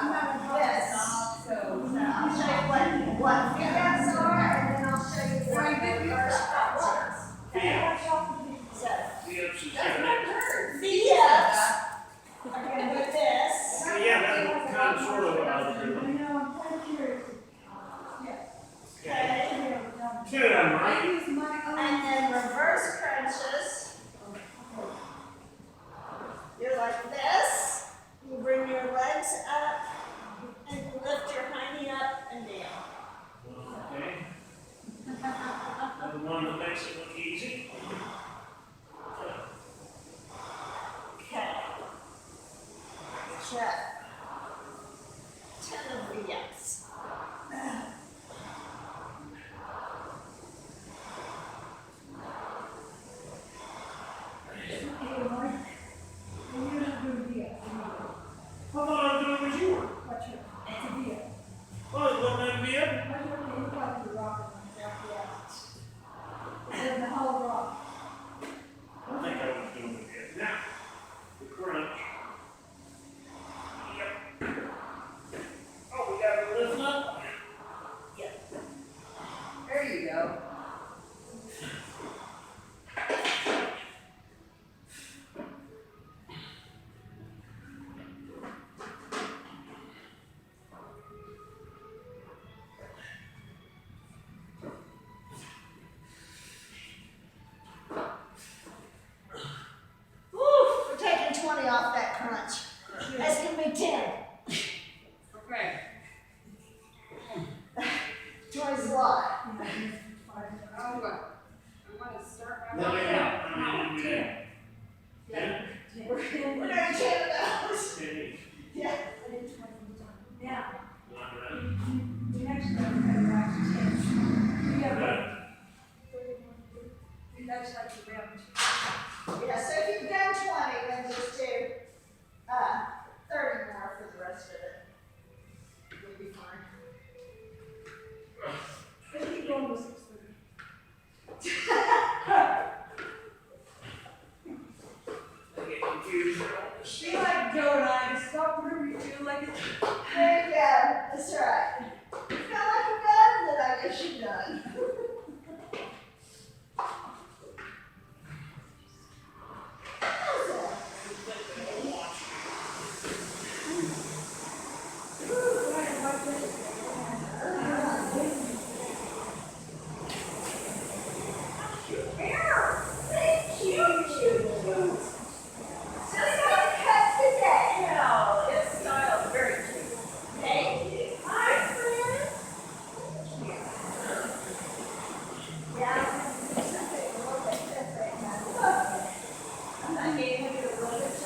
I'm not gonna this. So I'll show you what VFs are, and then I'll show you what reverse crunches. So VFs are gonna do this. Yeah, that's kind of sort of Okay. two of them, right? And then reverse crunches. You're like this. You bring your legs up and lift your hiney up and down. Okay. The one that makes it look easy. Okay. Check. 10 of the yes. I thought I was doing what you were. Oh, it wasn't that big? I think I was doing it. Now, the crunch. Yep. Oh, we got to lift up. There you go. Woo, we're taking 20 off that crunch. That's gonna be 10. Okay. 20's a lot. I'm gonna start by. No, yeah. I mean, yeah. We're doing 10 of those. Ten each. Yeah. Not right. Yeah, so if you've done 20, then just do 30 more for the rest of it. You'll be fine. I get confused. She like Joe and I, stop whatever you do, like it's. There you go. That's right. You feel like you're done, then I guess you're done. Thank you. So you got a cut today. No, it's styled very cute. Thank you. Hi, friend. Yeah. Something a little bit different. I'm not getting to do a little bit of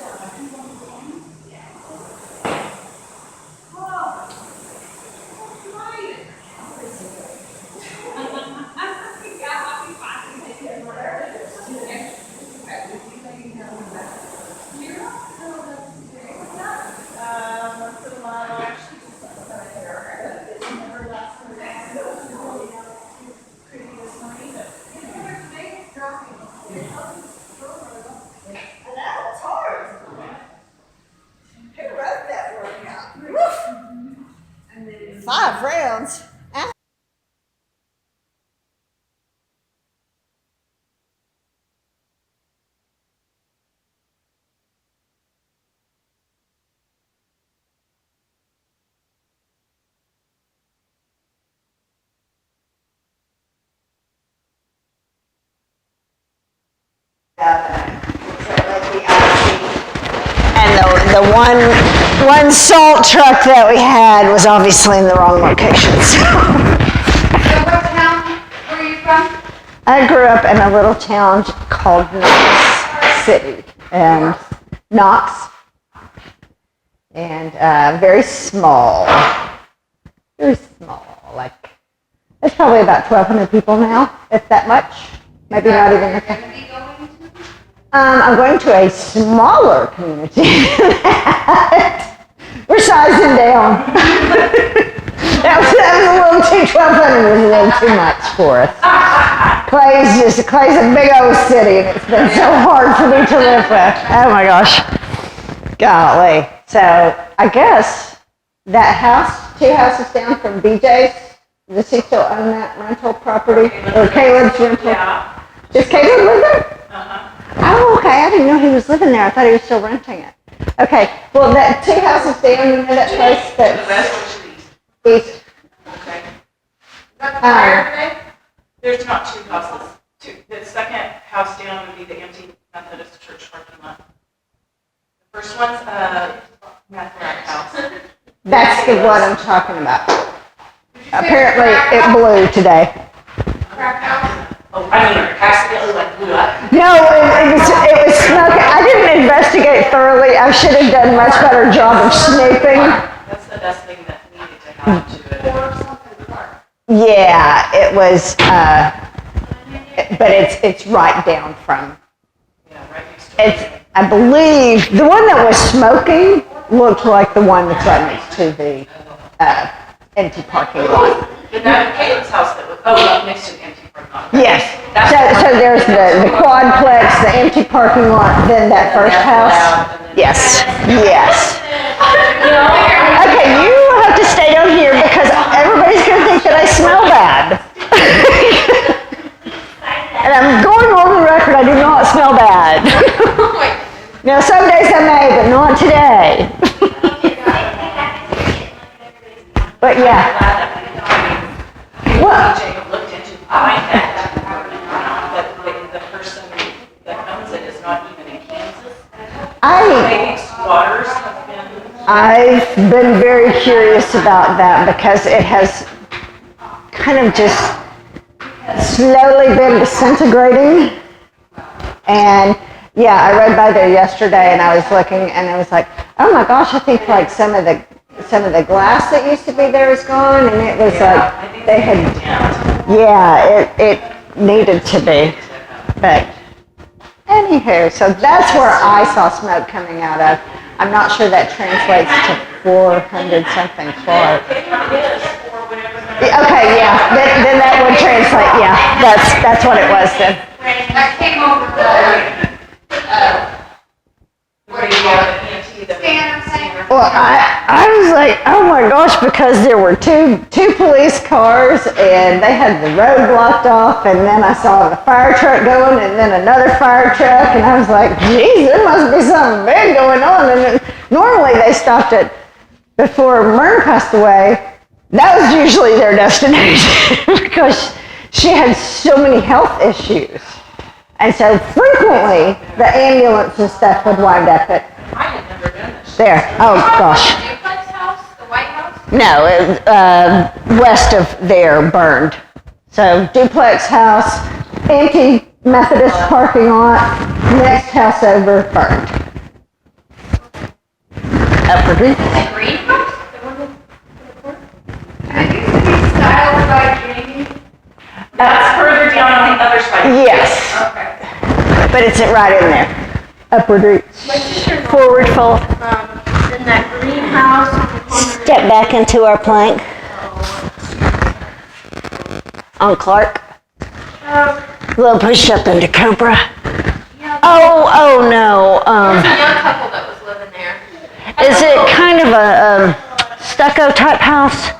I know, it's hard. Who wrote that workout? And then 5 rounds. And the one salt truck that we had was obviously in the wrong location. So what town were you from? I grew up in a little town called Knox City, and Knox, and very small, like there's probably about 1,200 people now, if that much, maybe not even. You're gonna be going to? I'm going to a smaller community. We're sizing down. that was a little too, 1,200 was a little too much for us. Clay's a big old city, and it's been so hard for me to live with. Oh my gosh. Golly. So I guess that house, 2 houses down from BJ's, does he still own that rental property? Or Caleb's rental? Yeah. Does Caleb live there? Uh-huh. Oh, okay, I didn't know he was living there. I thought he was still renting it. Okay, well, that 2 houses down, you know that place The that's west or east? east? Okay. Um, There's not 2 houses. The second house down would be the empty Methodist church parking lot. The first one's Methodist house. That's the one I'm talking about. Apparently, it blew today. Oh, I mean, accidentally like blew up. No, it was smoking. I didn't investigate thoroughly. I should have done a much better job of snooping. That's the best thing that needed to happen to it. Yeah, it was, but it's right down from, Yeah, right next to it. I believe, the one that was smoking looked like the one that's right next to the empty parking lot. But that Caleb's house that was, next to the empty parking lot. Yes, so there's the quadplex, the empty parking lot, then that first house. Yes, yes. Okay, you have to stay down here because everybody's gonna think that I smell bad. And I'm going on the record, I do not smell bad. Now, some days I may, but not today. But yeah. Well, Jacob looked into buying that, but the person that owns it is not even in Kansas. Maybe squatters have been. I've been very curious about that because it has kind of just slowly been disintegrating. And yeah, I rode by there yesterday and I was looking and I was like, oh my gosh, I think like some of the glass that used to be there is gone, and it was like they had, it needed to be. But anywho, so that's where I saw smoke coming out of. I'm not sure that translates to 400 something Clark. Okay, yeah, then that would translate. Yeah, that's what it was then. That came over Well, I was like, oh my gosh, because there were two police cars and they had the road blocked off, and then I saw the fire truck going and then another fire truck, and I was like, geez, there must be something big going on. And then, normally they stopped it before Myrn passed away. That was usually their destination because she had so many health issues. And so frequently the ambulance and stuff would wind up at I had never done this. there. Oh gosh. The duplex house, the White House? No, west of there burned. So duplex house, empty Methodist parking lot, next house over burned. Upper Green. The greenhouse? The one in the corner? And it used to be styled by Jamie? That's further down on the other side. Yes, Okay. but it's right in there. Upward reach. Forward fold. In that greenhouse. Step back into our plank. On Clark. Little push up into Cobra. Oh no. There's a young couple that was living there. Is it kind of a stucco type house?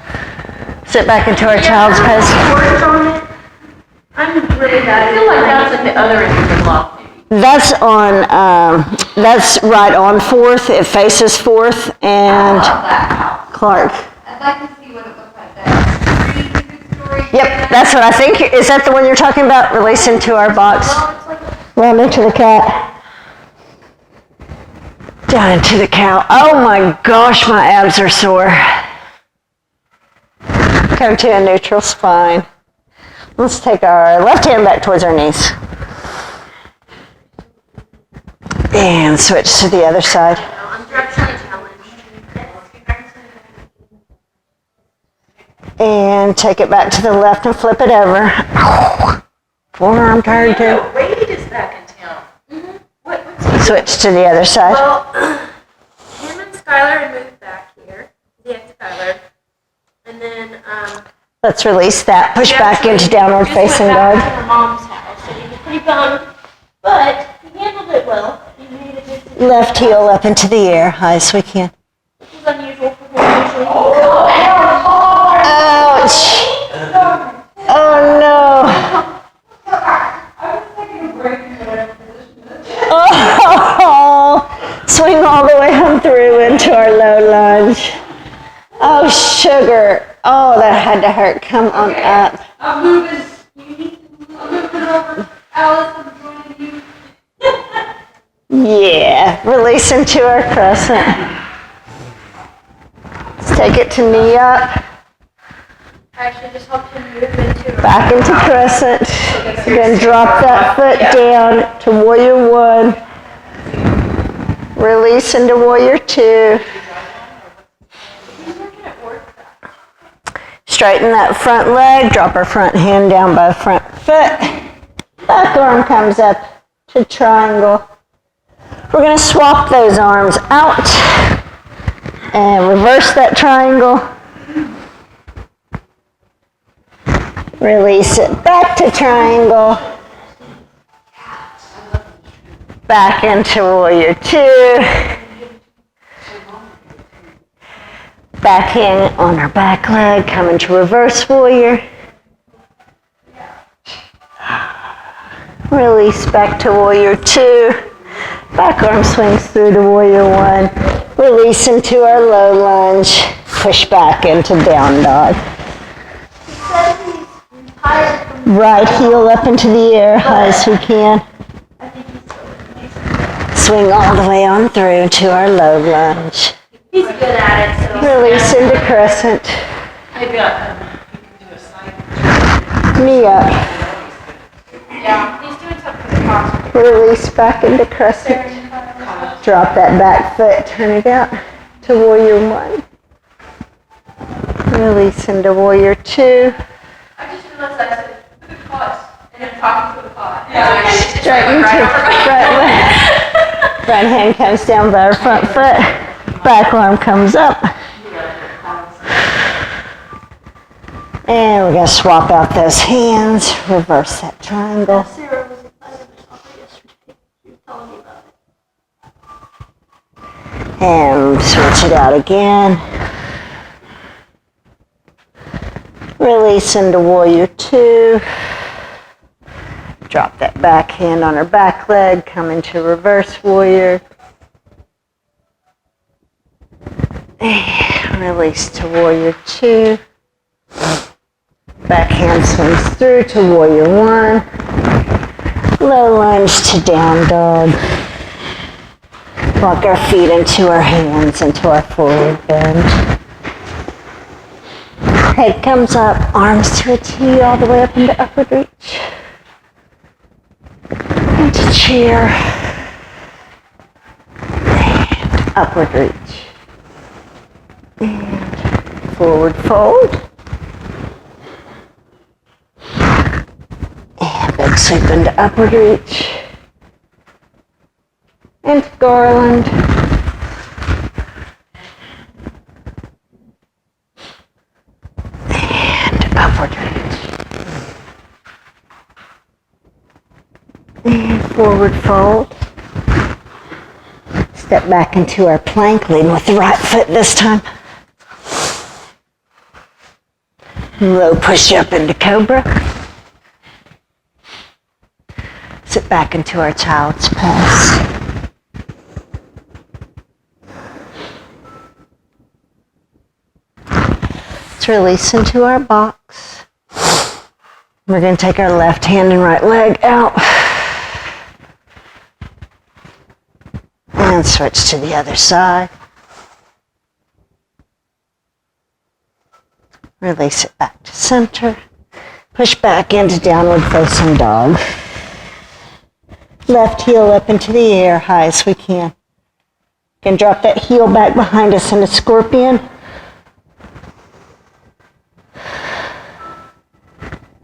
Sit back into our child's pose. I'm really bad. I feel like that's at the other end of the block, maybe. That's on, that's right on 4th. It faces 4th and Clark. I'd like to see what it looks like there. Three-story. Yep, that's what I think. Is that the one you're talking about? Release into our box. Well, it's like a Run into the cat. Down into the cow. Oh my gosh, my abs are sore. Come to a neutral spine. Let's take our left hand back towards our knees. And switch to the other side. I'm directionally challenged. And take it back to the left and flip it over. Forearm turn too. Wade is back in town. What's he? Switch to the other side. Well, him and Skylar had moved back here. Yeah, Skylar. And then, Let's release that. Push back into downward facing dog. dog. To her mom's house, so he was pretty bummed, but he handled it well. He made a decision. Left heel up into the air, high as we can. This is unusual for him. Usually he low lunge. Oh, sugar. Oh, that had to hurt. Come on up. I'm moving. You need to move. I'm moving over. Alice, I'm joining you. Yeah. Release into our crescent. Let's take it to knee up. Actually, just help him move into Back into crescent. Then drop that foot down to warrior one. Release into warrior two. Straighten that front leg. Drop our front hand down by the front foot. Back arm comes up to triangle. We're going to swap those arms out and reverse that triangle. Release it back to triangle. Back into warrior two. Back hand on our back leg, come into reverse warrior. Release back to warrior two. Back arm swings through to warrior one. Release into our low lunge. Push back into down dog. Right heel up into the air, high as we can. Swing all the way on through to our low lunge. He's good at it, so. Release into crescent. Maybe you can do a side. Knee up. Yeah, he's doing something with the posture. Release back into crescent. Drop that back foot. Turn it out to warrior one. Release into warrior two. I just realized I said, look at the pot, and I'm talking to the pot. Straighten to front leg. Front hand comes down by our front foot. Back arm comes up. And we're going to swap out those hands. Reverse that triangle. Sarah was excited about yesterday. She was telling me about it. And switch it out again. Release into warrior two. Drop that back hand on her back leg. Come into reverse warrior. And release to warrior two. Back hand swings through to warrior one. Low lunge to down dog. Walk our feet into our hands, into our forward bend. Head comes up, arms to a T all the way up into upward reach. Into chair. And upward reach. And forward fold. And big sweep into upward reach. Into garland. And upward reach. And forward fold. Step back into our plank, leading with the right foot this time. Low push up into cobra. Sit back into our child's pose. Let's release into our box. We're going to take our left hand and right leg out. And switch to the other side. Release it back to center. Push back into downward facing dog. Left heel up into the air, high as we can. Can drop that heel back behind us into scorpion.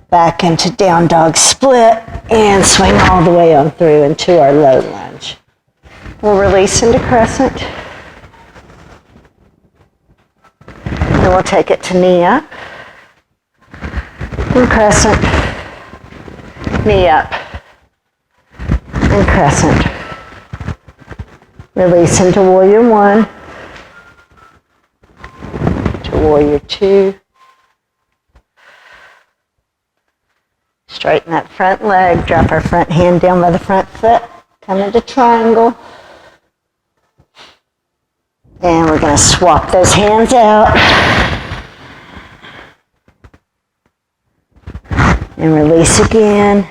Back into down dog split and swing all the way on through into our low lunge. We'll release into crescent. Then we'll take it to knee up. And crescent. Knee up. And crescent. Release into warrior one. To warrior two. Straighten that front leg. Drop our front hand down by the front foot. Come into triangle. And we're going to swap those hands out. And release again.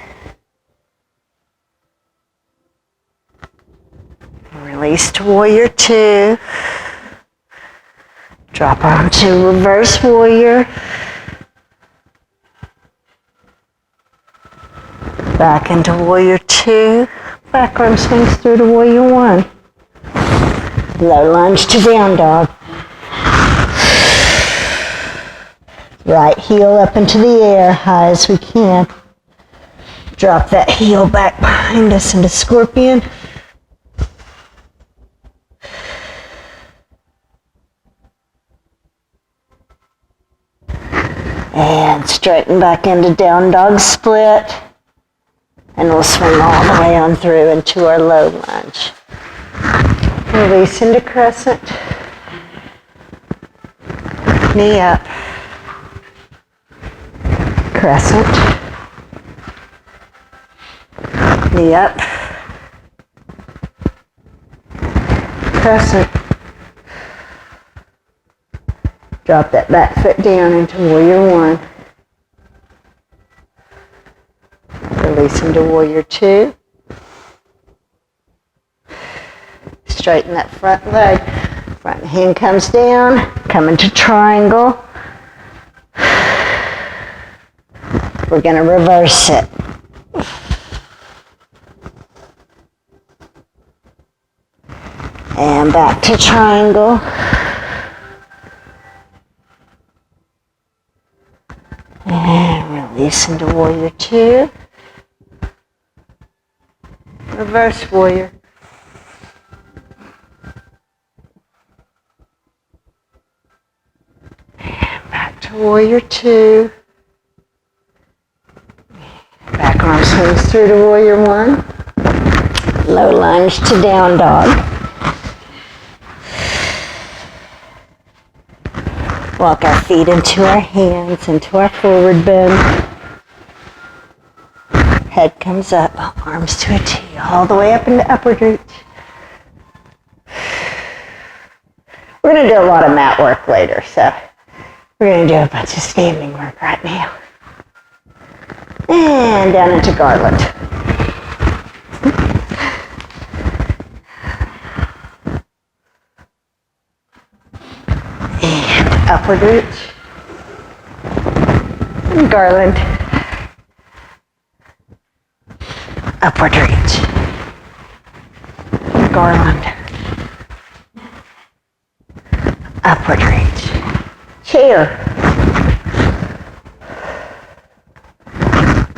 And release to warrior two. Drop arm to reverse warrior. Back into warrior two. Back arm swings through to warrior one. Low lunge to down dog. Right heel up into the air, high as we can. Drop that heel back behind us into scorpion. And straighten back into down dog split. And we'll swing all the way on through into our low lunge. Release into crescent. Knee up. Crescent. Knee up. Crescent. Drop that back foot down into warrior one. Release into warrior two. Straighten that front leg. Front hand comes down. Come into triangle. We're going to reverse it. And back to triangle. And release into warrior two. Reverse warrior. And back to warrior two. Back arm swings through to warrior one. Low lunge to down dog. Walk our feet into our hands, into our forward bend. Head comes up, arms to a T, all the way up into upward reach. We're going to do a lot of mat work later, so we're going to do a bunch of standing work right now. And down into garland. And upward reach. And garland. Upward reach. Garland. Upward reach. Chair.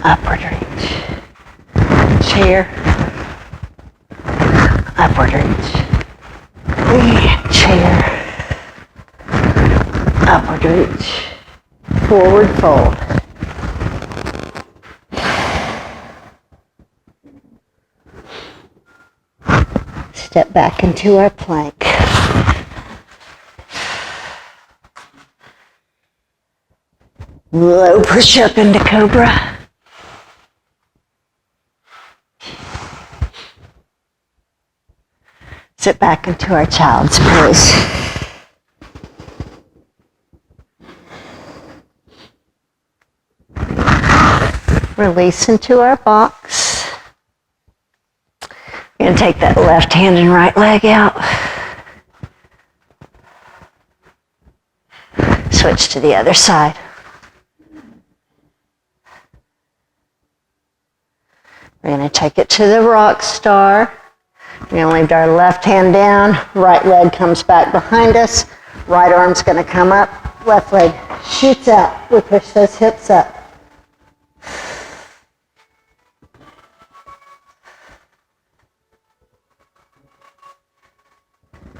Upward reach. Chair. Upward reach. And chair. Upward reach. Forward fold. Step back into our plank. Low push up into cobra. Sit back into our child's pose. Release into our box. We're going to take that left hand and right leg out. Switch to the other side. We're going to take it to the rock star. We're going to leave our left hand down. Right leg comes back behind us. Right arm's going to come up. Left leg shoots out. We push those hips up.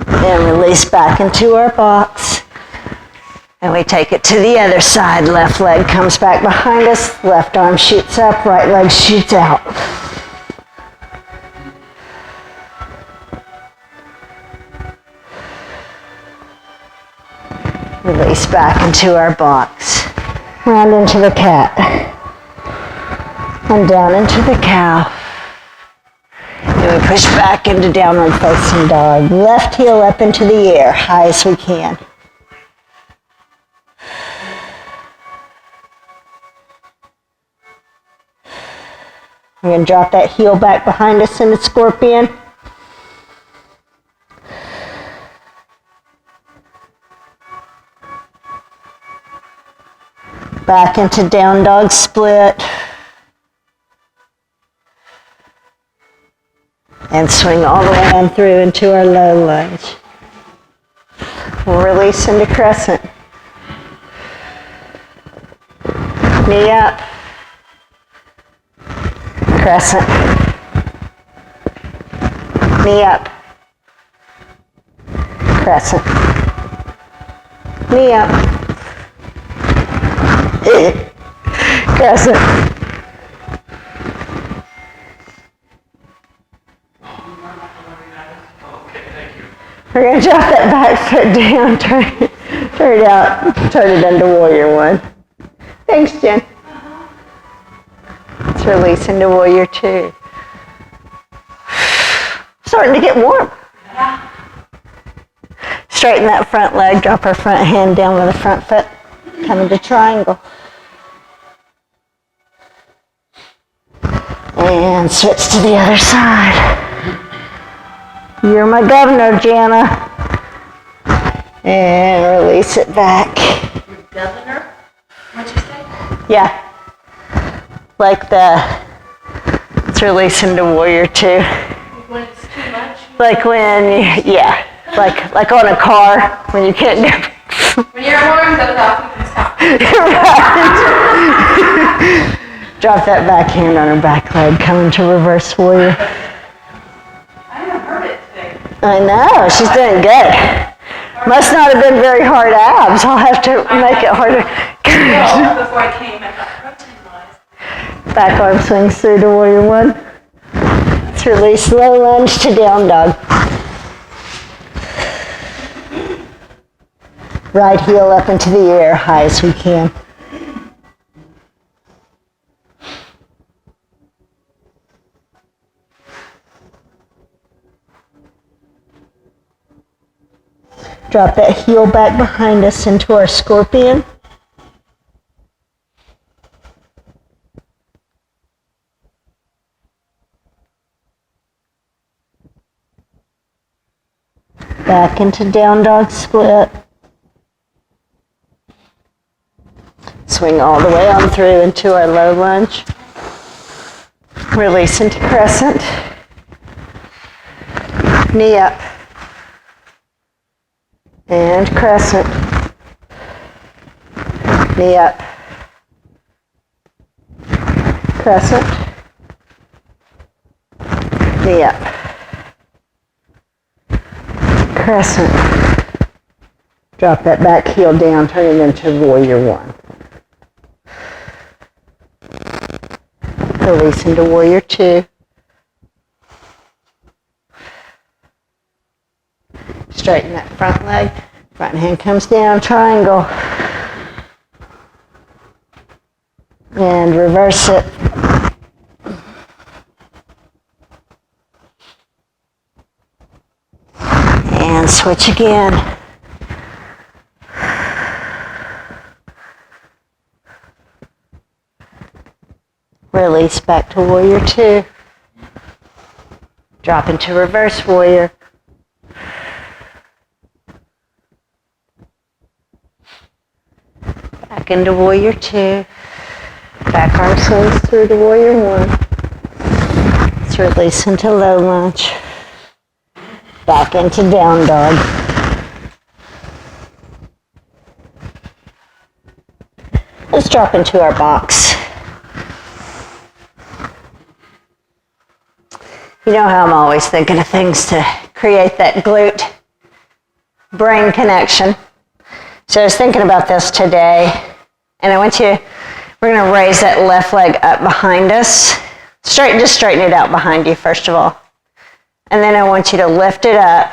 And release back into our box. And we take it to the other side. Left leg comes back behind us. Left arm shoots up. Right leg shoots out. Release back into our box. Round into the cat. And down into the cow. And And push back into downward facing dog. Left heel up into the air, high as we can. We're going to drop that heel back behind us into scorpion. Back into down dog split. And swing all the way on through into our low lunge. We'll release into crescent. Knee up. Crescent. Knee up. Crescent. Knee up. Crescent. We're going to drop that back foot down, turn it out, turn it into warrior one. Thanks, Jen. Let's release into warrior two. Starting to get warm. Straighten that front leg, drop our front hand down with the front foot, come into triangle. And switch to the other side. You're my governor, Jana. And release it back. Your governor? What'd you say? Yeah. Like let's release into warrior two. When it's too much? Like when, yeah. Like on a car, when you can't go. When your alarm goes off, you can stop. Right. Drop that back hand on her back leg, come into reverse warrior. I haven't heard it today. I know, she's doing good. Must not have been very hard abs. I'll have to make it harder. Well, before I came, I thought protein-wise. Back arm swings through to warrior one. Let's release low lunge to down dog. Right heel up into the air, high as we can. Drop that heel back behind us into our scorpion. Back into down dog split. Swing all the way on through into our low lunge. Release into crescent. Knee up. And crescent. Knee up. Crescent. Knee up. Crescent. Drop that back heel down, turn it into warrior one. Release into warrior two. Straighten that front leg. Front hand comes down, triangle. And reverse it. And switch again. Release back to warrior two. Drop into reverse warrior. Back into warrior two. Back arm swings through to warrior one. Let's release into low lunge. Back into down dog. Let's drop into our box. You know how I'm always thinking of things to create that glute brain connection. So I was thinking about this today, and we're going to raise that left leg up behind us. Just straighten it out behind you, first of all. And then I want you to lift it up,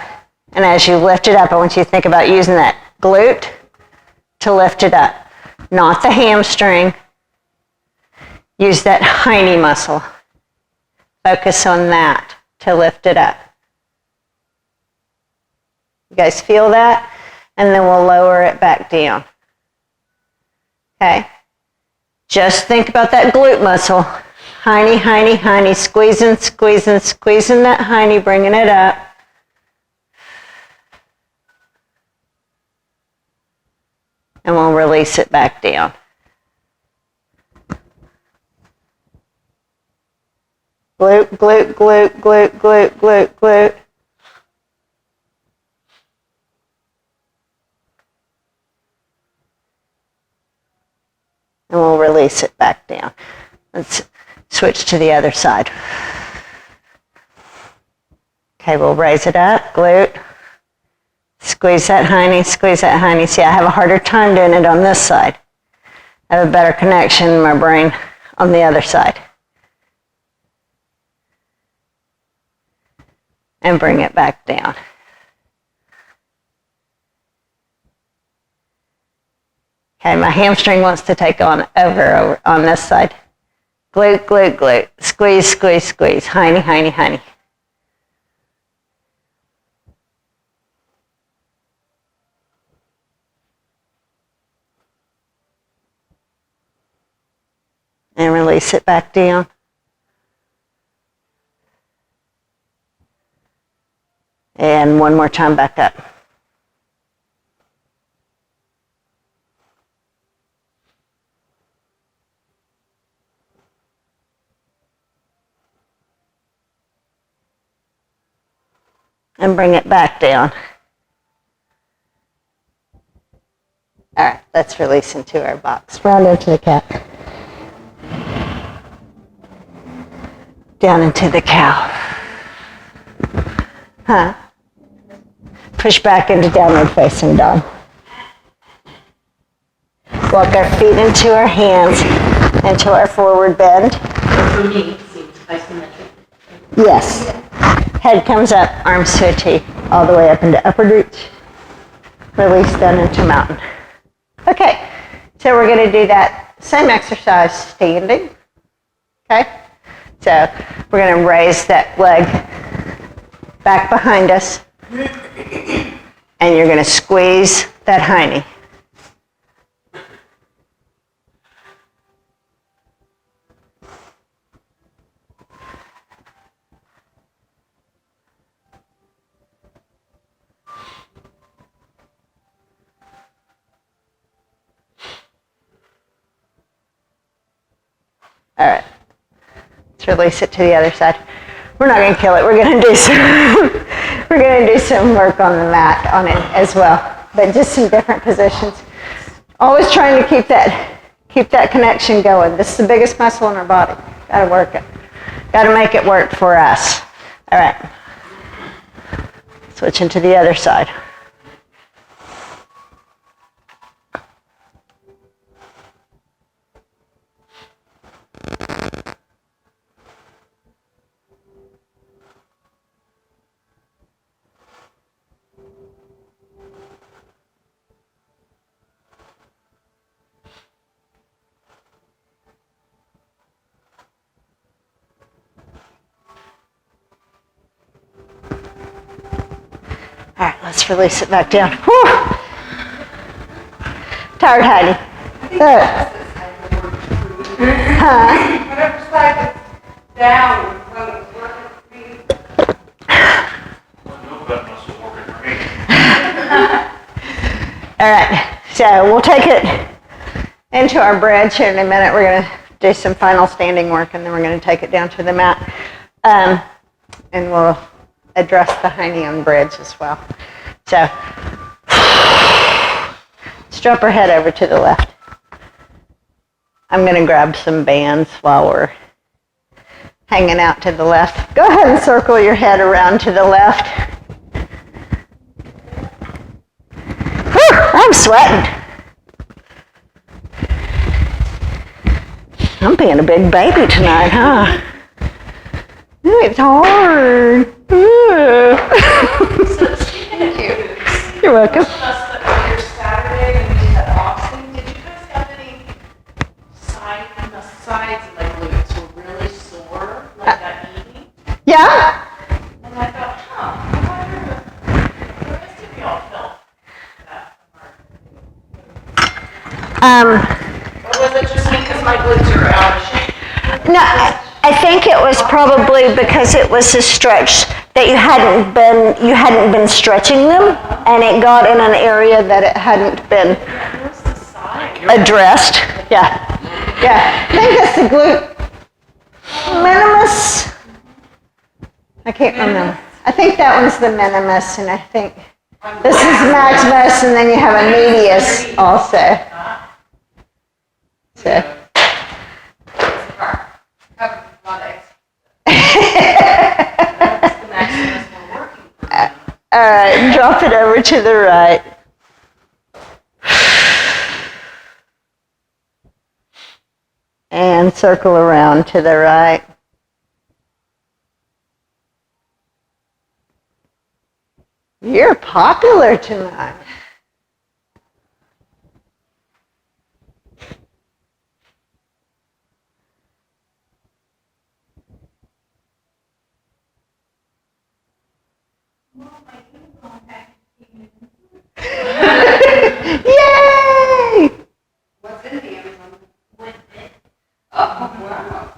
and as you lift it up, I want you to think about using that glute to lift it up, not the hamstring. Use that hiney muscle. Focus on that. to lift it up. You guys feel that? And then we'll lower it back down. Okay? Just think about that glute muscle. Hiney, hiney, hiney, squeezing, squeezing, squeezing that hiney, bringing it up. And we'll release it back down. Glute, glute, glute, glute, glute, glute, glute. And we'll release it back down. Let's switch to the other side. Okay, we'll raise it up, glute. Squeeze that hiney, squeeze that hiney. See, I have a harder time doing it on this side. I have a better connection in my brain on the other side. And bring it back down. Okay, my hamstring wants to take on over on this side. Glute, glute, glute. Squeeze, squeeze, squeeze. Hiney, hiney, hiney. And release it back down. And one more time back up. And bring it back down. All right, let's release into our box. Round into the cat. Down into the cow. Huh? Push back into downward facing dog. Walk our feet into our hands, into our forward bend. For me, it seems isometric. Yes. Head comes up, arms to a T, all the way up into upward reach. Release down into mountain. Okay, so we're going to do that same exercise standing. Okay? So we're going to raise that leg back behind us, and you're going to squeeze that hiney. All right, let's release it to the other side. We're not going to kill it. We're going to do some work on the mat on it as well, but just some different positions. Always trying to keep that connection going. This is the biggest muscle in our body. Got to work it. Got to make it work for us. All right. Switching to the other side. All right, let's release it back down. Whew. Tired, Heidi? Whatever side is down when it's working for me. No, that muscle working for me. All right, so we'll take it into our bridge here in a minute. We're going to do some final standing work, and then we're going to take it down to the mat. And we'll address the hiney on bridge as well. So, let's drop our head over to the left. I'm going to grab some bands while we're hanging out to the left. Go ahead and circle your head around to the left. Whew, I'm sweating. I'm being a big baby tonight, huh? Ooh, it's hard. So speaking of you, You're welcome. us that were here Saturday and we had Austin, did you guys have any sides and like glutes were really sore like that evening? Yeah, Or was it just because my glutes are out of shape? No, I think it was probably because it was a stretch that you hadn't been stretching them, and it got in an area that it hadn't been Where's the side? addressed. Yeah. I think it's the glute minimus. I can't remember. I think that one's the minimus, and I think this is maximus, and then you have a medius also. So. That's the maximus we're working for. All right, drop it over to the right. And circle around to the right. You're popular tonight. Yay! What's in the Amazon? Oh, wow.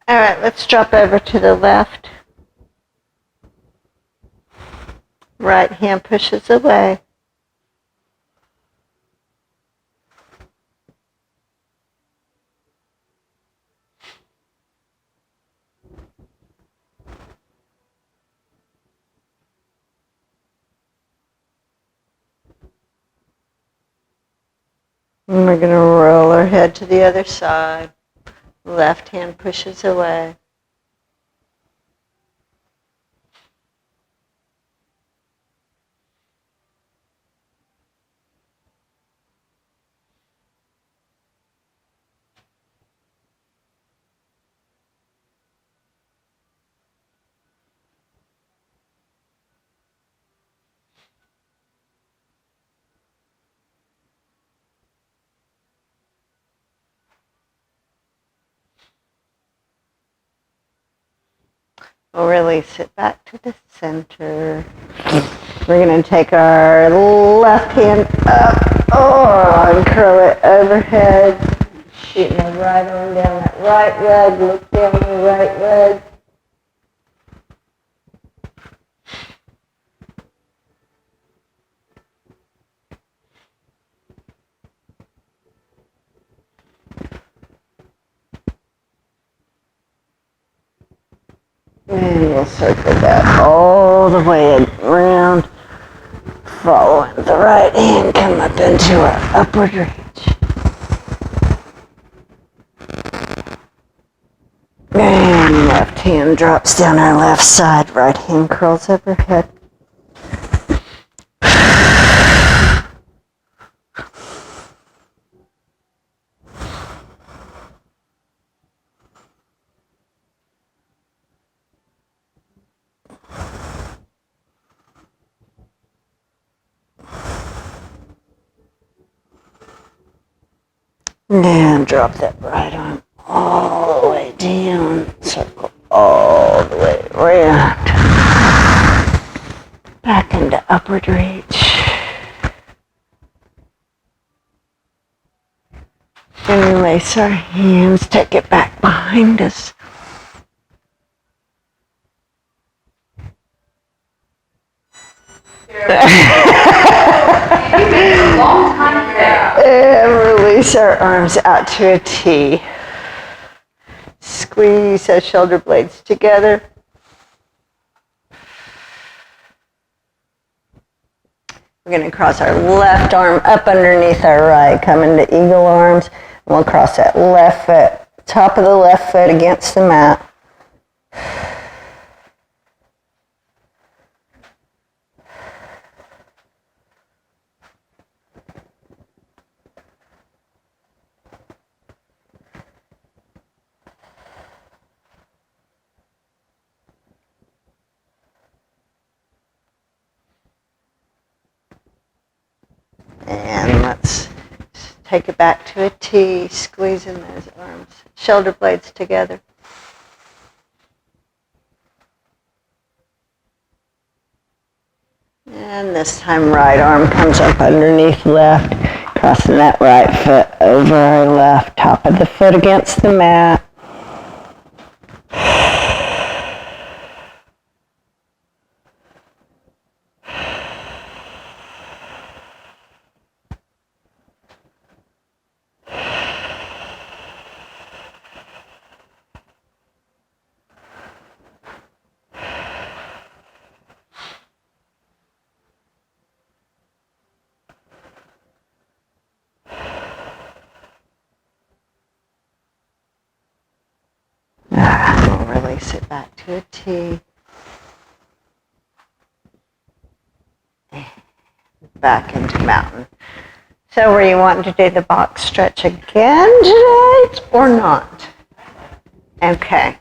All right, let's drop over to the left. Right hand pushes away. And we're going to roll our head to the other side. Left hand pushes away. We'll release it back to the center. We're going to take our left hand up, and curl it overhead, shooting the right arm down that right leg, look down the right leg. And we'll circle that all the way around, following the right hand, come up into our upward reach. And left hand drops down our left side, right hand curls overhead. And drop that right arm all the way down, circle all the way around, back into upward reach. And release our hands, take it back behind us. A long time ago. And release our arms out to a T. Squeeze our shoulder blades together. We're going to cross our left arm up underneath our right, come into eagle arms. And we'll cross that left foot, top of the left foot against the mat. And let's take it back to a T, squeezing those arms, shoulder blades together. And this time right arm comes up underneath left, crossing that right foot over our left, top of the foot against the mat. We'll release it back to a T. Back into mountain. So were you wanting to do the box stretch again today or not? Okay.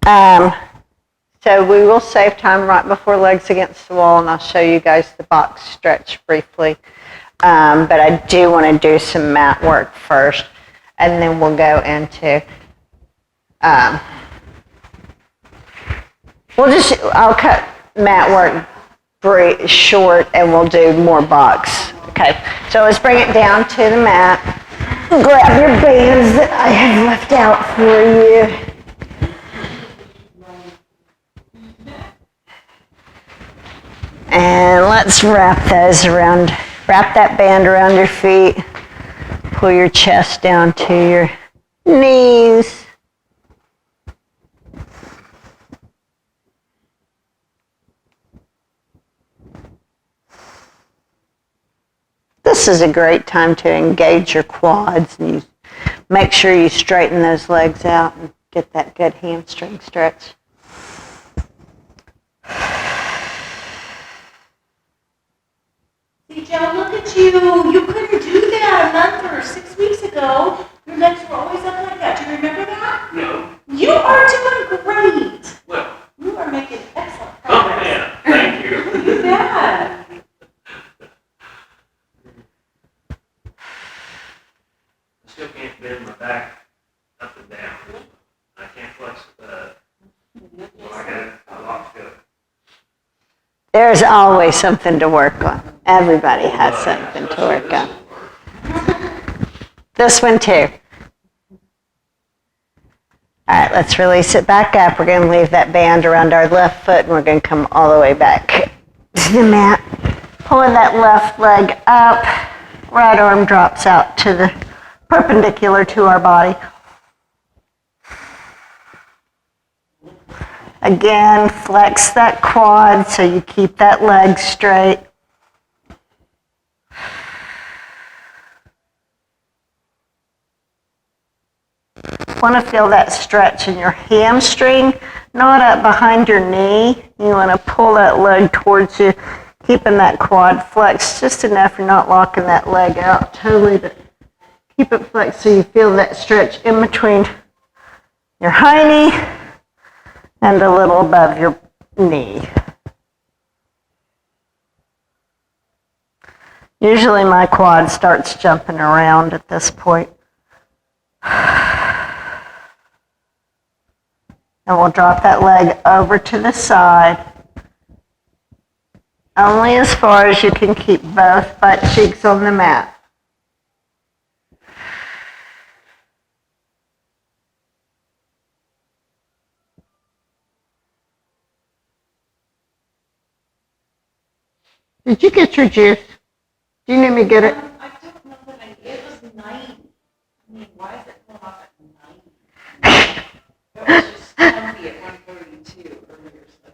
So we will save time right before legs against the wall, and I'll show you guys the box stretch briefly. But I do want to do some mat work first, and then we'll go into I'll cut mat work short and we'll do more box. Okay, so let's bring it down to the mat. Grab your bands that I have left out for you. And let's wrap that band around your feet. Pull your chest down to your knees. This is a great time to engage your quads, and you make sure you straighten those legs out and get that good hamstring stretch. See, Joan, look at you. You couldn't do that a month or 6 weeks ago. Your legs were always up like that. Do you remember that? No. You are doing great. Well, You are making excellent oh progress. man, thank you. You bet. I still can't bend my back up and down. I can't flex the, well, I got a lock foot. There's always something to work on. Everybody has something to work on. This one too. All right, let's release it back up. We're going to leave that band around our left foot, and we're going to come all the way back to the mat. Pulling that left leg up. Right arm drops out to the perpendicular to our body. Again, flex that quad so you keep that leg straight. Want to feel that stretch in your hamstring, not up behind your knee. You want to pull that leg towards you, keeping that quad flexed just enough you're not locking that leg out totally, but keep it flexed so you feel that stretch in between your high knee and a little above your knee. Usually my quad starts jumping around at this point. And we'll drop that leg over to the side. Only as far as you can keep both butt cheeks on the mat. Did you get your juice? Do you need me to get it? I don't know that it was 9. I mean, why is it going off at 9? It was just comfy at 1:32 earlier. So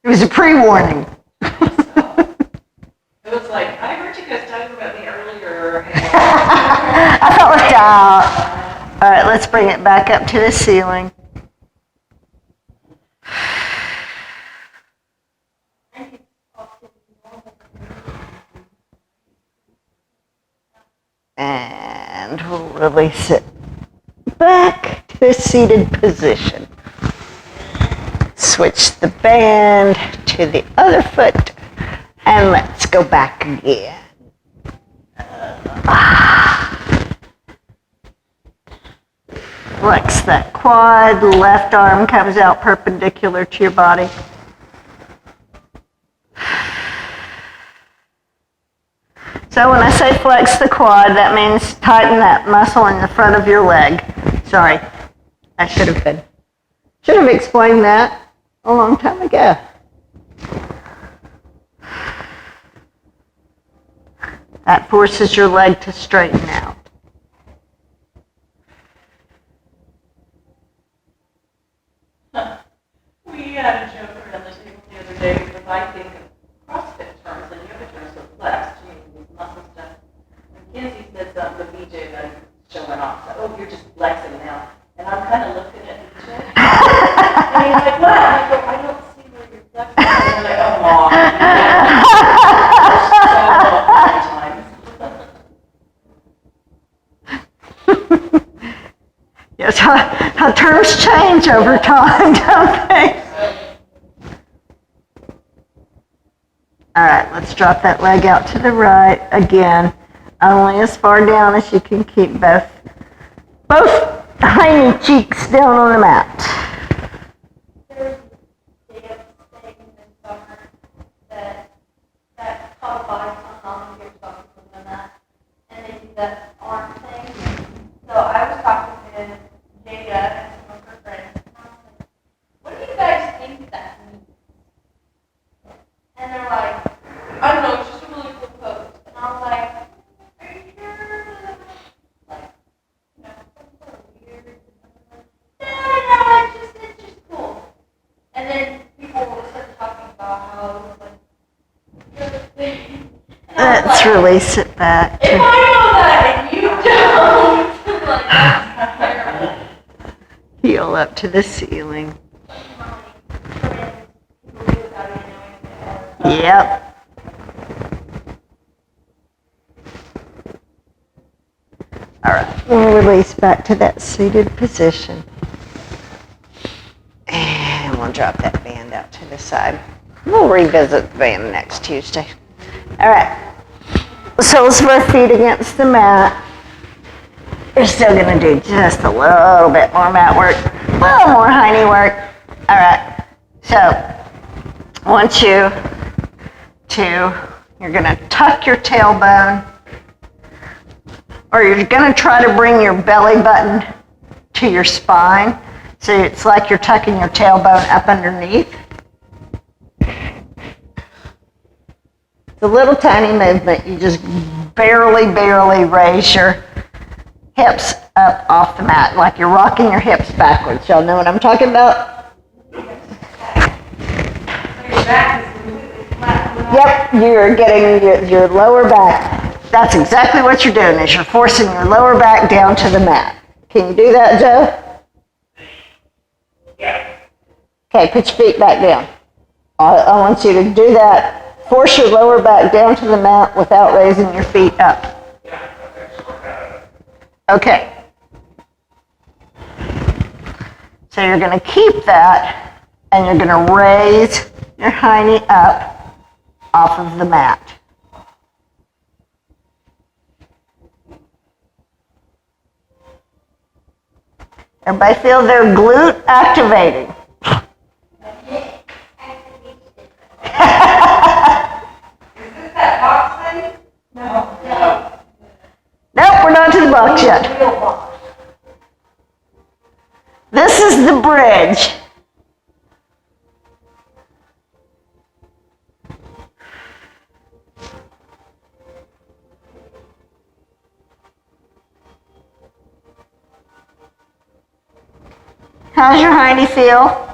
It was a pre-warning. it was like, I heard you guys talking about me earlier. I felt left out. All right, let's bring it back up to the ceiling. And we'll release it back to a seated position. Switch the band to to the other foot. And let's go back again. Flex that quad, left arm comes out perpendicular to your body. So when I say flex the quad, that means tighten that muscle in the front of your leg. Sorry, I should have explained that a long time ago. That forces your leg to straighten out. We had a joke around the table the other day because I think of CrossFit terms and yoga terms of flex, these muscle stuff. And Kenzie said something to BJ about showing off. So, oh, you're just flexing now. And I'm kind of looking at BJ. And he's like, what? And I go, I don't see where you're flexing. And they're like, oh, Mom. Yes, how terms change over time, don't they? All right, let's drop that leg out to the right again, only as far down as you can keep both hind cheeks down on the mat. There's a dance thing this summer that called body on your stomach and that, and they do that arm thing. So I was talking to Jada and some of her friends, and I was like, what do you guys think that means? And they're like, I don't know, it's just a really cool pose. And I was like, are you sure? Like, you know, some sort of weird. No, it's just cool. And then people started talking about how it was like, you're the thing. And I was Let's like, release it back. if I know that and you don't, like, that's terrible. Heel up to the ceiling. Yep. All right, we'll release back to that seated position. And we'll drop that band out to the side. We'll revisit the band next Tuesday. All right, soles of our feet against the mat. We're still gonna do just a little bit more mat work, a little more hiney work. All right, so I want you to, you're gonna tuck your tailbone, or you're gonna try to bring your belly button to your spine. So it's like you're tucking your tailbone up underneath. It's a little tiny movement. You just barely raise your hips up off the mat, like you're rocking your hips backwards. Y'all know what I'm talking about? Yep, you're getting your lower back. That's exactly what you're doing, is you're forcing your lower back down to the mat. Can you do that, Joe? Yeah. Okay, put your feet back down. I want you to do that. Force your lower back down to the mat without raising your feet up. Okay. So you're going to keep that, and you're going to raise your hiney up off of the mat. Everybody feel their glute activating? Is this that box thing? No. Nope, we're not to the box yet. Real box. This is the bridge. How's your hiney feel?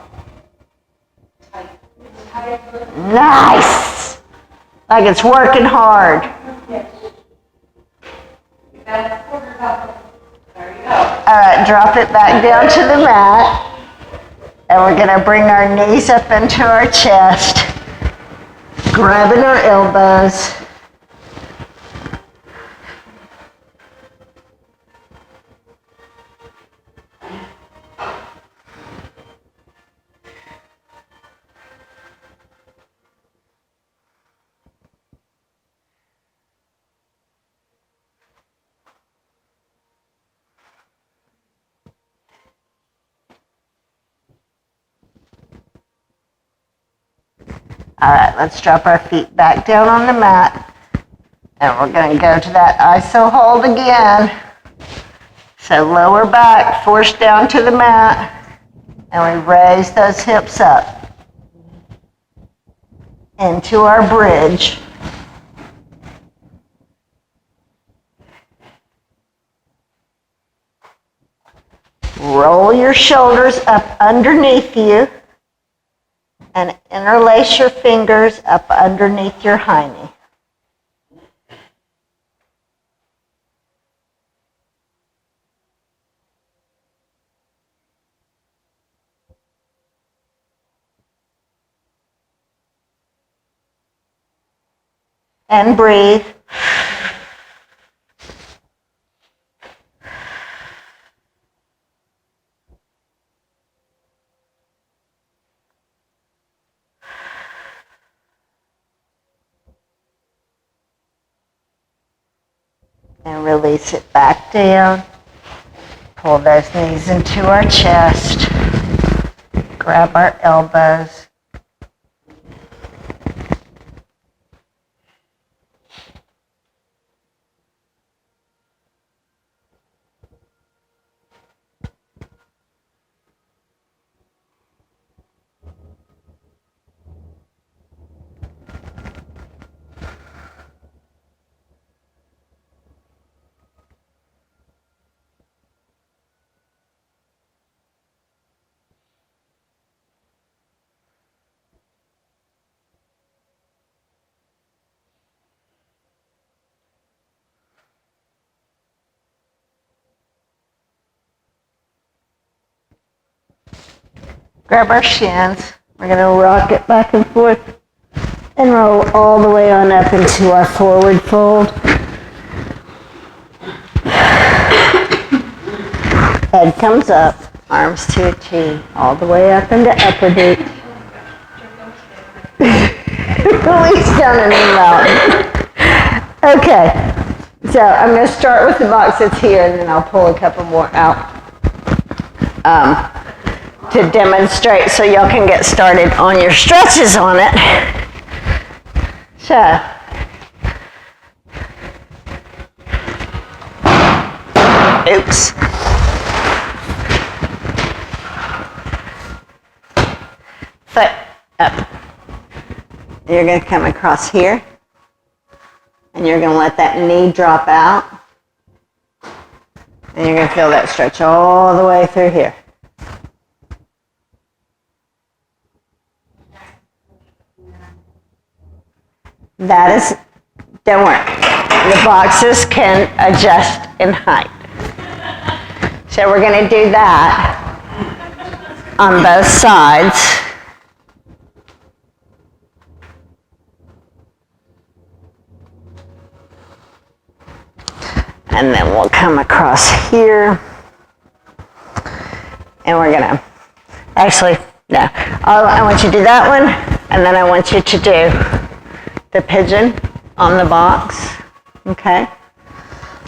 Nice. Like it's working hard. That's quarter up. There you go. All right, drop it back down to the mat. And we're going to bring our knees up into our chest, grabbing our elbows. All right, let's drop our feet back down on the mat. And we're going to go to that iso hold again. So lower back, force down to the mat, and we raise those hips up into our bridge. Roll your shoulders up underneath you and interlace your fingers up underneath your hiney. And breathe. And release it back down. Pull those knees into our chest. Grab our elbows. Grab our shins. We're going to rock it back and forth and roll all the way on up into our forward fold. Head comes up, arms to a T, all the way up into upward beat. Release down into the mountain. Okay, so I'm going to start with the box that's here, and then I'll pull a couple more out. To demonstrate so y'all can get started on your stretches on it. So, oops. Foot up. You're going to come across here, and you're going to let that knee drop out, and you're going to feel that stretch all the way through here. That is, don't worry, the boxes can adjust in height. So we're going to do that on both sides. And then we'll come across here. And we're going to, actually, no, I want you to do that one, and then I want you to do the pigeon on the box, okay?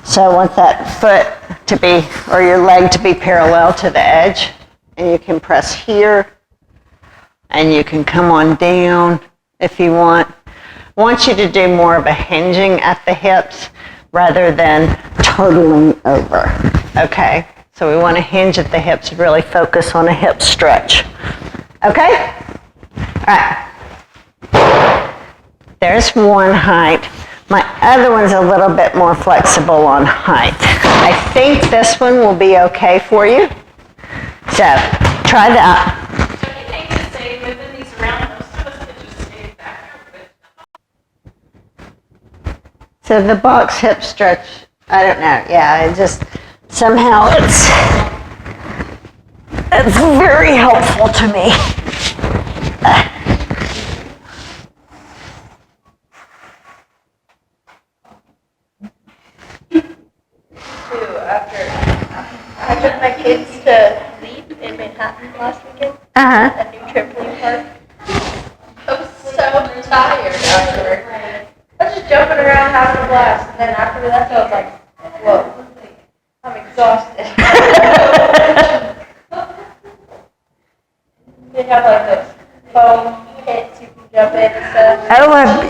So I want that foot to be, or your leg to be parallel to the edge, and you can press here, and you can come on down if you want. I want you to do more of a hinging at the hips rather than totaling over, okay? So we want to hinge at the hips, really focus on a hip stretch, okay? All right. There's one height. My other one's a little bit more flexible on height. I think this one will be okay for you. So try that. So you think to say moving these around, most of us could just stay back there. So the box hip stretch, I don't know. Yeah, it just, somehow it's very helpful to me. I took my kids to Leap in Manhattan last weekend, a new trampoline park. I was so tired after. I was just jumping around having a blast, and then after we left, I was like, whoa, I'm exhausted. They have like this foam pits you can jumping and stuff.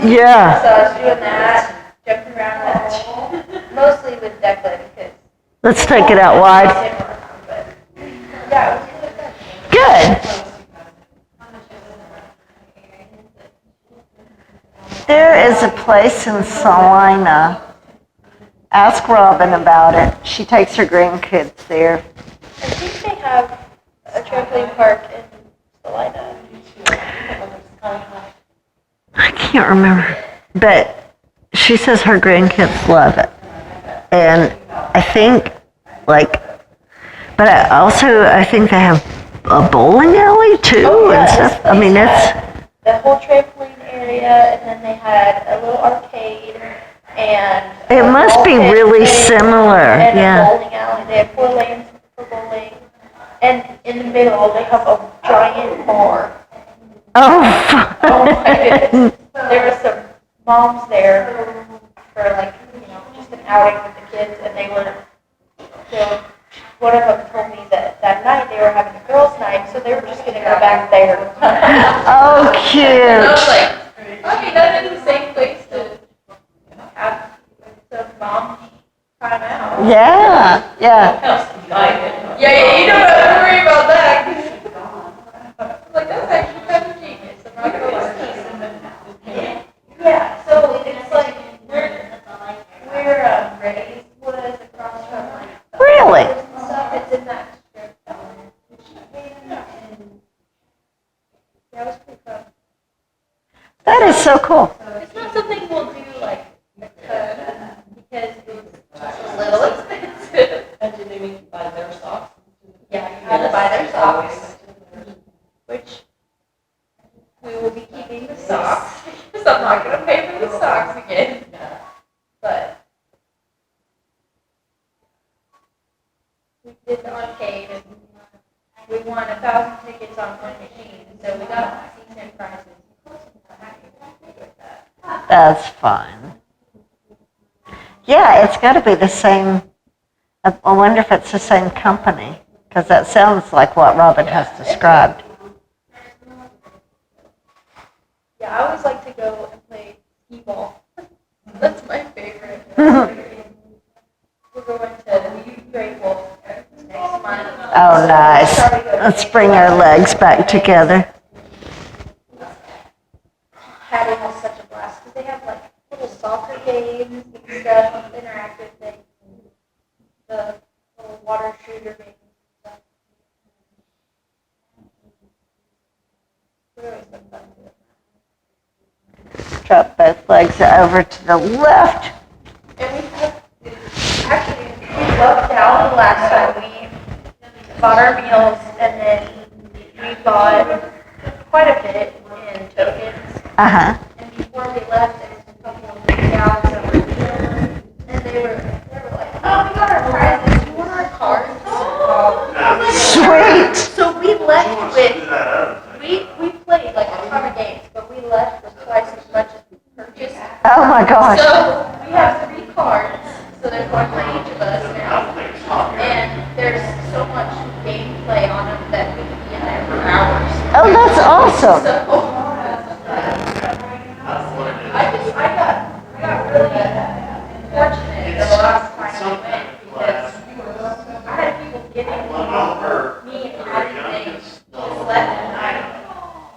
Yeah. So I was doing that, jumping around with, mostly with Declan because. Let's take it out wide. But, yeah, it was really fun. Good. There is a place in Salina. Ask Robin about it. She takes her grandkids there. I think they have a trampoline park in Salina. I can't remember. But she says her grandkids love it. And I think, but I think they have a bowling alley too Oh, yeah, and stuff. I mean, the whole trampoline area, and then they had a little arcade, and it must be really similar. and Yeah. a bowling alley. They have 4 lanes for bowling, and in the middle they have a giant bar. Oh, Oh my goodness! There were some moms there for just an outing with the kids, and they were. One of them told me that night they were having a girls' night, so they were just gonna go back there. Oh, And I cute. was like, I that is the same place to have some mom time out. Yeah, yeah. Yeah, you don't have to worry about that. I was like, that's actually kind of genius. I'm not gonna lie. Yeah, so it's like where Ray's was across from Really? and stuff. It's in that strip. That was pretty fun. That is so cool. It's not something we'll do like a ton because it's just a little expensive. And did they make you buy their socks? Yeah, you had to buy their socks, which we will be keeping the socks because I'm not going to pay for the socks again. But we did the arcade and we won 1,000 tickets on one machine, so we got decent prizes. That's fun. Yeah, it's got to be the same. I wonder if it's the same company, because that sounds like what Robin has described. Yeah, I always like to go and play skee-ball. That's my favorite. We're going to Great Wolf next month. Oh, nice. Let's bring our legs back together. Patty has such a blast because they have like little soccer games and stuff, interactive things, the little water shooter games and stuff. We're always so fun to do. Drop both legs over to the left. And we have, actually, we lucked out the last time we bought our meals and then we bought quite a bit in tokens. Uh-huh. And before we left, there was a couple of gals that were here, and they were like, "Oh, we got our prizes. Do you want our cards?" Sweet. So we left with we played like a ton of games, but we left with twice as much as we purchased. Oh, my gosh. So we have 3 cards, so there's one for each of us now, and there's so much gameplay on them that we can be in there for hours. Oh, that's awesome. So. I got really fortunate the last time we went because I had people giving me and Patty things just left and right.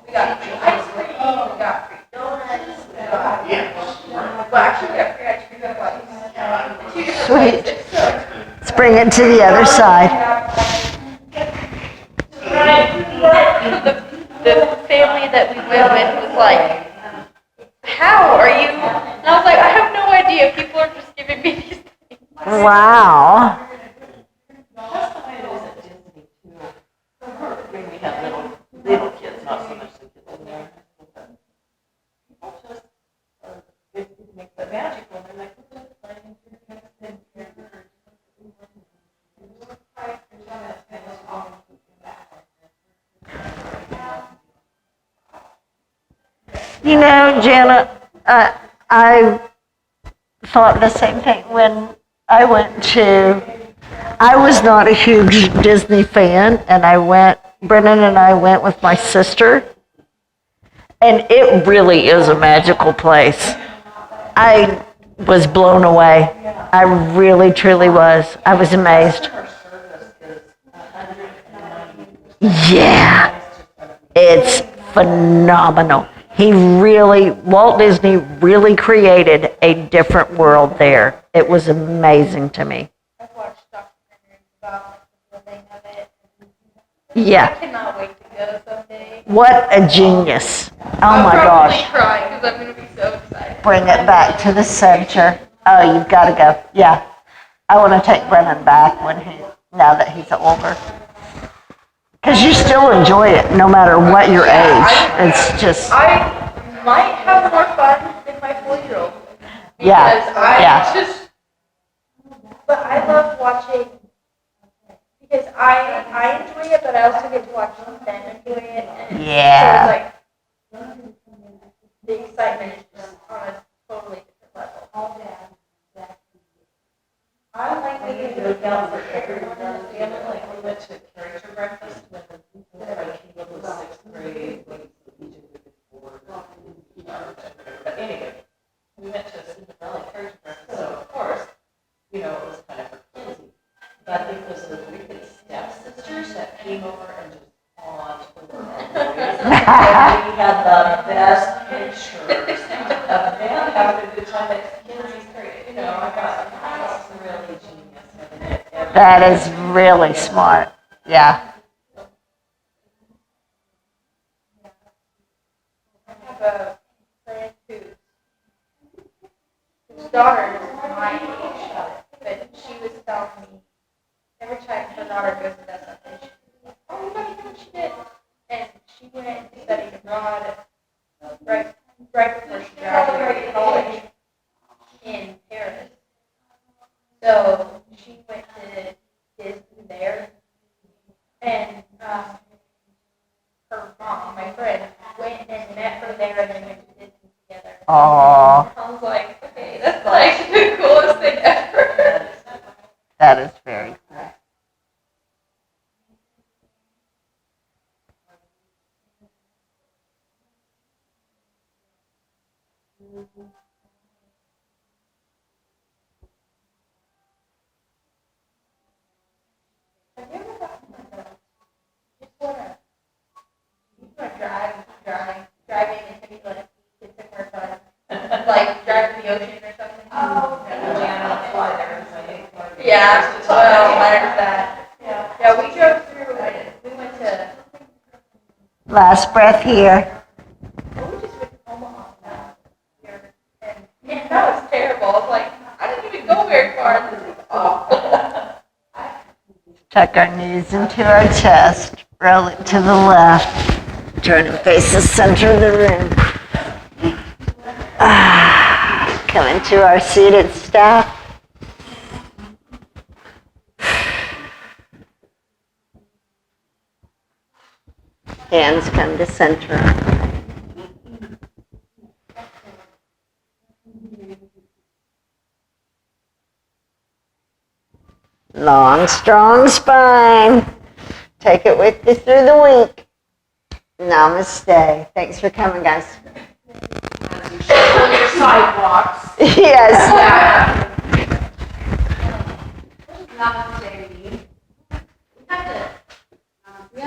We got free ice cream, we got free donuts, well, actually we got free ice cream twice. 2 different Sweet. places. So, Let's bring it to the other side. the family that we went with was like, how are you? And I was like, I have no idea. People are just giving me these things. Wow. That's the way it is at Disney too. When we have little kids, not so much the kids in there. People just it makes it magical. They're like, we're just playing You know, Janet, I thought the same thing when I went to, I was not a huge Disney fan, and Brennan and I went with my sister, And it really is a magical place. I was blown away. I really, truly was. I was amazed. Customer service is 190. Yeah, it's phenomenal. Walt Disney really created a different world there. It was amazing to me. I've watched documentaries about the building of it. I Yeah, cannot wait to go someday. what a genius. Oh my gosh. I'll probably cry because I'm going to be so excited. Bring it back to the center. Oh, you've got to go. Yeah. I want to take Brennan back now that he's older. Because you still enjoy it no matter what your age. It's just, I might have more fun than my 4-year-old. Yeah, Because I yeah. just, but I love watching, because I enjoy it, but I also get to watch them enjoy it. And Yeah. so it's like, the excitement is just on a totally different level. I like that they look out for everyone in the family, like we went to a character breakfast when Caleb was 6th grade, when BJ was 4. But anyway, we went to a Cinderella character breakfast, so of course, it was kind of for kids. But it was the wicked stepsisters that came over and just pawned the world. And we had the best pictures of them having a good time at Kenzie's party. I thought, that's really genius. that is really smart. Yeah. I have a friend whose daughter is my age, but she was telling me every time her daughter goes to that something, she's like, oh, you know what she did? And she went and studied abroad right before she graduated college in Paris. So she went to Disney there, and her mom, my friend, went and met her there, and they went to Disney together. Oh, I was like, okay, that's like the coolest thing ever. that is very cool. Have you ever gotten like just wanna driving and taking like it's somewhere fun, like drive to the ocean or something? Oh, yeah, well, there's that. Yeah, we drove through and we went to, Last breath here. we just went to Omaha now. And that was terrible. I was like, I didn't even go very far. This is awful. Tuck our knees into our chest. Roll it to the left. Turn and face the center of the room. Come into our seated staff. Hands come to center. Long, strong spine. Take it with you through the week. Namaste. Thanks for coming, guys. On your sidewalks. Yes. Namaste. We have to